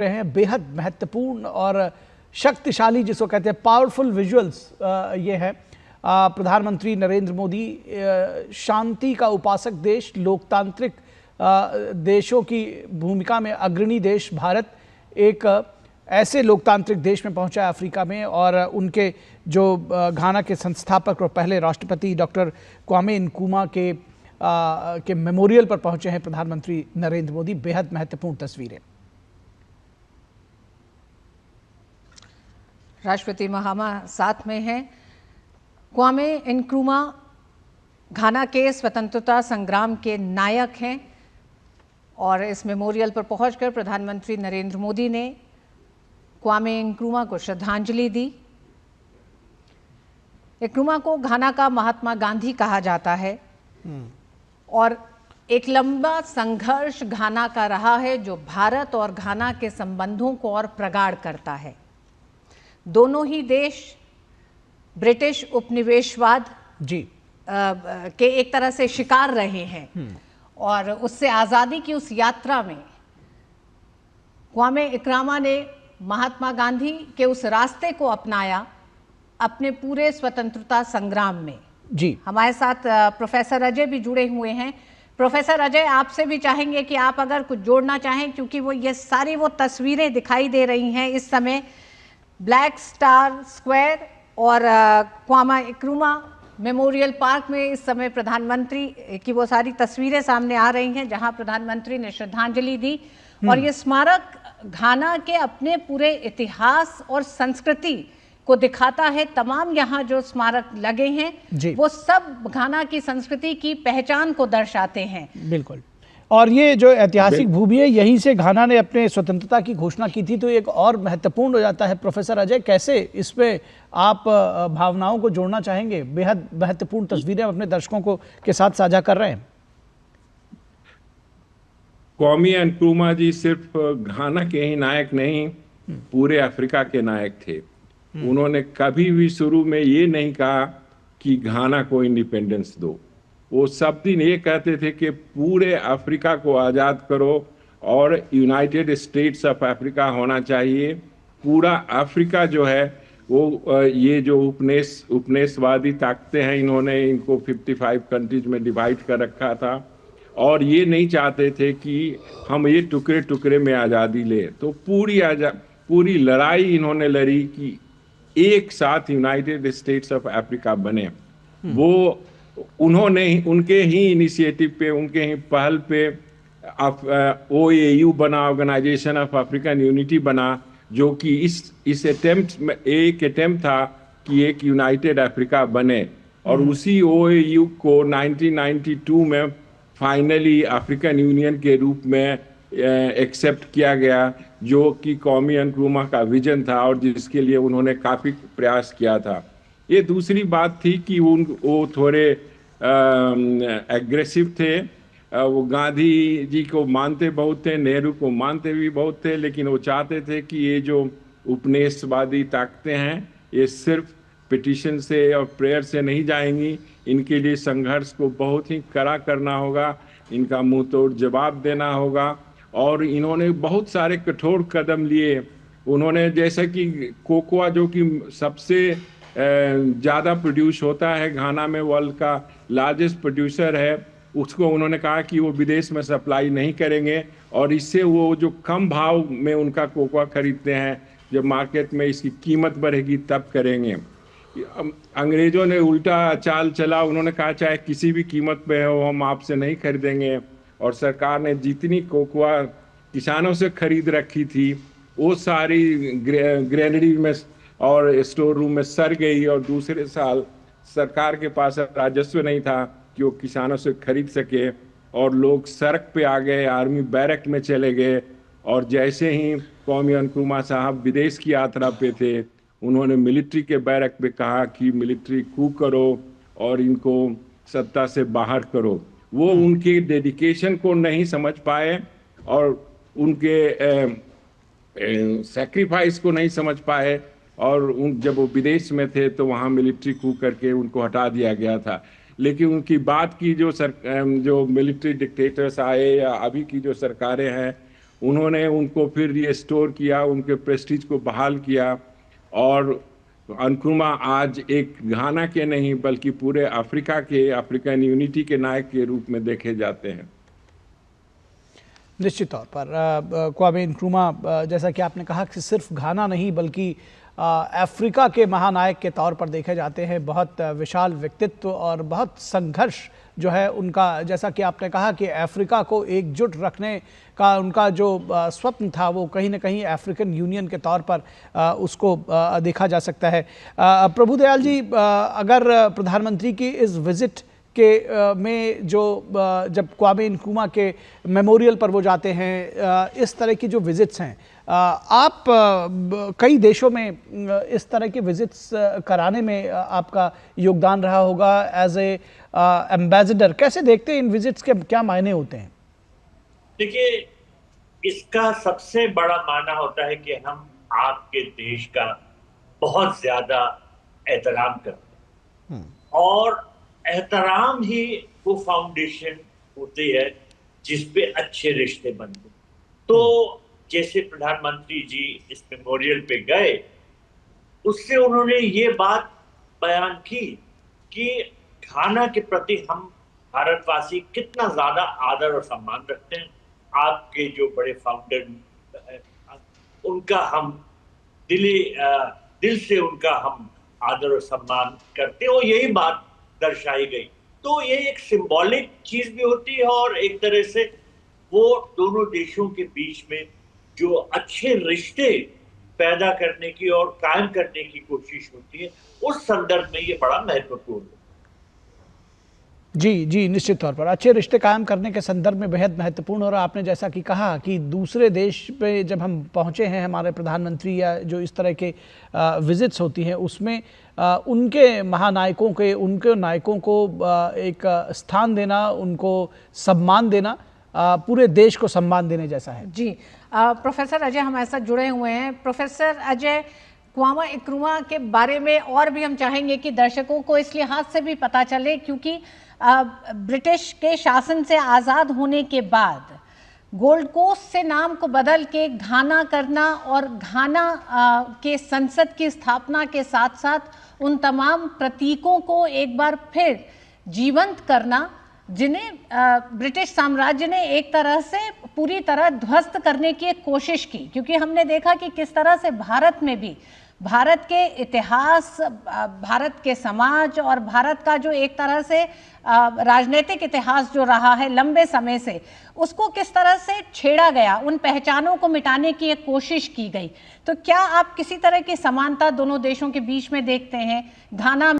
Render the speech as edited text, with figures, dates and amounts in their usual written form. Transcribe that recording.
रहे हैं बेहद महत्वपूर्ण और शक्तिशाली, जिसको कहते हैं पावरफुल विजुअल्स। ये है प्रधानमंत्री नरेंद्र मोदी शांति का उपासक देश, लोकतांत्रिक देशों की भूमिका में अग्रणी देश भारत एक ऐसे लोकतांत्रिक देश में पहुंचा है अफ्रीका में, और उनके जो घाना के संस्थापक और पहले राष्ट्रपति डॉक्टर क्वामे नक्रूमा के मेमोरियल पर पहुंचे हैं प्रधानमंत्री नरेंद्र मोदी। बेहद महत्वपूर्ण तस्वीरें। राष्ट्रपति महामा साथ में हैं। क्वामे नक्रूमा घाना के स्वतंत्रता संग्राम के नायक हैं, और इस मेमोरियल पर पहुंचकर प्रधानमंत्री नरेंद्र मोदी ने क्वामे नक्रूमा को श्रद्धांजलि दी। नक्रूमा को घाना का महात्मा गांधी कहा जाता है, और एक लंबा संघर्ष घाना का रहा है जो भारत और घाना के संबंधों को और प्रगाढ़ करता है। दोनों ही देश ब्रिटिश उपनिवेशवाद के एक तरह से शिकार रहे हैं, और उससे आज़ादी की उस यात्रा में क्वामे नक्रूमा ने महात्मा गांधी के उस रास्ते को अपनाया अपने पूरे स्वतंत्रता संग्राम में। जी, हमारे साथ प्रोफेसर अजय भी जुड़े हुए हैं। प्रोफेसर अजय, आपसे भी चाहेंगे कि आप अगर कुछ जोड़ना चाहें, क्योंकि ये सारी वो तस्वीरें दिखाई दे रही हैं इस समय ब्लैक स्टार स्क्वायर और क्वामे नक्रूमा मेमोरियल पार्क में। इस समय प्रधानमंत्री की वो सारी तस्वीरें सामने आ रही हैं जहां प्रधानमंत्री ने श्रद्धांजलि दी, और ये स्मारक घाना के अपने पूरे इतिहास और संस्कृति को दिखाता है। तमाम यहाँ जो स्मारक लगे हैं वो सब घाना की संस्कृति की पहचान को दर्शाते हैं। बिल्कुल, और ये जो ऐतिहासिक भूमि है, यहीं से घाना ने अपने स्वतंत्रता की घोषणा की थी, तो एक और महत्वपूर्ण हो जाता है। प्रोफेसर अजय, कैसे इसमें आप भावनाओं को जोड़ना चाहेंगे? बेहद महत्वपूर्ण तस्वीरें अपने दर्शकों को के साथ साझा कर रहे हैं। क्वामे नक्रूमा जी सिर्फ घाना के ही नायक नहीं, पूरे अफ्रीका के नायक थे। उन्होंने कभी भी शुरू में ये नहीं कहा कि घाना को इंडिपेंडेंस दो। वो सब दिन ये कहते थे कि पूरे अफ्रीका को आज़ाद करो और यूनाइटेड स्टेट्स ऑफ अफ्रीका होना चाहिए। पूरा अफ्रीका जो है वो ये जो उपनिवेशवादी ताकतें हैं, इन्होंने इनको 55 कंट्रीज में डिवाइड कर रखा था, और ये नहीं चाहते थे कि हम ये टुकड़े टुकड़े में आज़ादी ले। तो पूरी लड़ाई इन्होंने लड़ी कि एक साथ यूनाइटेड स्टेट्स ऑफ अफ्रीका बने। वो उन्होंने उनके ही इनिशिएटिव पे, उनके ही पहल पे OAU बना, ऑर्गेनाइजेशन ऑफ अफ्रीकन यूनिटी बना, जो कि इस अटेम्प्ट में एक अटेम्प्ट था कि एक यूनाइटेड अफ्रीका बने। और उसी OAU को 1992 में फाइनली अफ्रीकन यूनियन के रूप में एक्सेप्ट किया गया, जो कि क्वामे नक्रूमा का विजन था और जिसके लिए उन्होंने काफ़ी प्रयास किया था। ये दूसरी बात थी कि वो थोड़े एग्रेसिव थे। वो गांधी जी को मानते बहुत थे, नेहरू को मानते भी बहुत थे, लेकिन वो चाहते थे कि ये जो उपनिवेशवादी ताकतें हैं ये सिर्फ पिटीशन से और प्रेयर से नहीं जाएंगी। इनके लिए संघर्ष को बहुत ही कड़ा करना होगा, इनका मुंह तोड़ जवाब देना होगा, और इन्होंने बहुत सारे कठोर कदम लिए। उन्होंने जैसे कि कोकोआ, जो कि सबसे ज़्यादा प्रोड्यूस होता है घाना में, वर्ल्ड का लार्जेस्ट प्रोड्यूसर है, उसको उन्होंने कहा कि वो विदेश में सप्लाई नहीं करेंगे, और इससे वो जो कम भाव में उनका कोकोआ खरीदते हैं, जब मार्केट में इसकी कीमत बढ़ेगी तब करेंगे। अंग्रेजों ने उल्टा चाल चला, उन्होंने कहा चाहे किसी भी कीमत पे हो हम आपसे नहीं खरीदेंगे, और सरकार ने जितनी कोकोआ किसानों से खरीद रखी थी वो सारी ग्रेनरी में और स्टोर रूम में सड़ गई, और दूसरे साल सरकार के पास राजस्व नहीं था कि वो किसानों से खरीद सके, और लोग सड़क पे आ गए, आर्मी बैरक में चले गए। और जैसे ही क्वामे नक्रूमा साहब विदेश की यात्रा पे थे, उन्होंने मिलिट्री के बैरक पे कहा कि मिलिट्री कू करो और इनको सत्ता से बाहर करो। वो उनके डेडिकेशन को नहीं समझ पाए और उनके सैक्रिफाइस को नहीं समझ पाए, और जब वो विदेश में थे तो वहाँ मिलिट्री कू करके उनको हटा दिया गया था। लेकिन उनकी बात की जो मिलिट्री डिक्टेटर्स आए या अभी की जो सरकारें हैं, उन्होंने उनको फिर रिस्टोर किया, उनके प्रेस्टीज को बहाल किया। और नक्रुमा आज एक घाना के नहीं बल्कि पूरे अफ्रीका के, अफ्रीकन यूनिटी के नायक के रूप में देखे जाते हैं। निश्चित तौर पर क्वामे नक्रुमा, जैसा कि आपने कहा कि सिर्फ घाना नहीं बल्कि अफ्रीका के महानायक के तौर पर देखे जाते हैं। बहुत विशाल व्यक्तित्व और बहुत संघर्ष जो है उनका, जैसा कि आपने कहा कि अफ्रीका को एकजुट रखने का उनका जो स्वप्न था वो कहीं ना कहीं अफ्रीकन यूनियन के तौर पर उसको देखा जा सकता है। प्रभुदयाल जी, अगर प्रधानमंत्री की इस विजिट के में जो जब क्वामे नक्रुमा के मेमोरियल पर वो जाते हैं, इस तरह की जो विजिट्स हैं, आप कई देशों में इस तरह के विजिट्स कराने में आपका योगदान रहा होगा एज ए एम्बेसडर। कैसे देखते हैं इन विजिट्स के क्या मायने होते हैं? देखिए, इसका सबसे बड़ा माना होता है कि हम आपके देश का बहुत ज्यादा एहतराम करते हैं और एहतराम ही वो फाउंडेशन होती है जिस पे अच्छे रिश्ते बनते। तो जैसे प्रधानमंत्री जी इस मेमोरियल पे गए, उससे उन्होंने ये बात बयान की कि घाना के प्रति हम भारतवासी कितना ज्यादा आदर और सम्मान रखते हैं। आपके जो बड़े फाउंडर उनका हम दिल से उनका हम आदर और सम्मान करते हैं और यही बात दर्शाई गई। तो ये एक सिंबॉलिक चीज भी होती है और एक तरह से वो दोनों देशों के बीच में जो अच्छे रिश्ते पैदा करने की और कायम करने की कोशिश होती है, उस संदर्भ में ये बड़ा महत्वपूर्ण है। जी, निश्चित तौर पर अच्छे रिश्ते कायम करने के संदर्भ में बेहद महत्वपूर्ण। और आपने जैसा कि कहा कि दूसरे देश पे जब हम पहुंचे हैं, हमारे प्रधानमंत्री या जो इस तरह के विजिट्स होती हैं उसमें उनके महानायकों के, उनके नायकों को एक स्थान देना, उनको सम्मान देना पूरे देश को सम्मान देने जैसा है। जी, प्रोफेसर अजय हमारे साथ जुड़े हुए हैं। प्रोफेसर अजय, क्वामे नक्रुमा के बारे में और भी हम चाहेंगे कि दर्शकों को इस लिहाज से भी पता चले क्योंकि ब्रिटिश के शासन से आज़ाद होने के बाद गोल्ड कोस्ट से नाम को बदल के घाना करना और घाना के संसद की स्थापना के साथ साथ उन तमाम प्रतीकों को एक बार फिर जीवंत करना जिन्हें ब्रिटिश साम्राज्य ने एक तरह से पूरी तरह ध्वस्त करने की एक कोशिश की। क्योंकि हमने देखा कि किस तरह से भारत में भी भारत के इतिहास, भारत के समाज और भारत का जो एक तरह से राजनीतिक इतिहास जो रहा है लंबे समय से, उसको किस तरह से छेड़ा गया, उन पहचानों को मिटाने की एक कोशिश की गई। तो क्या आप किसी तरह की समानता दोनों देशों के बीच में देखते हैं? घाना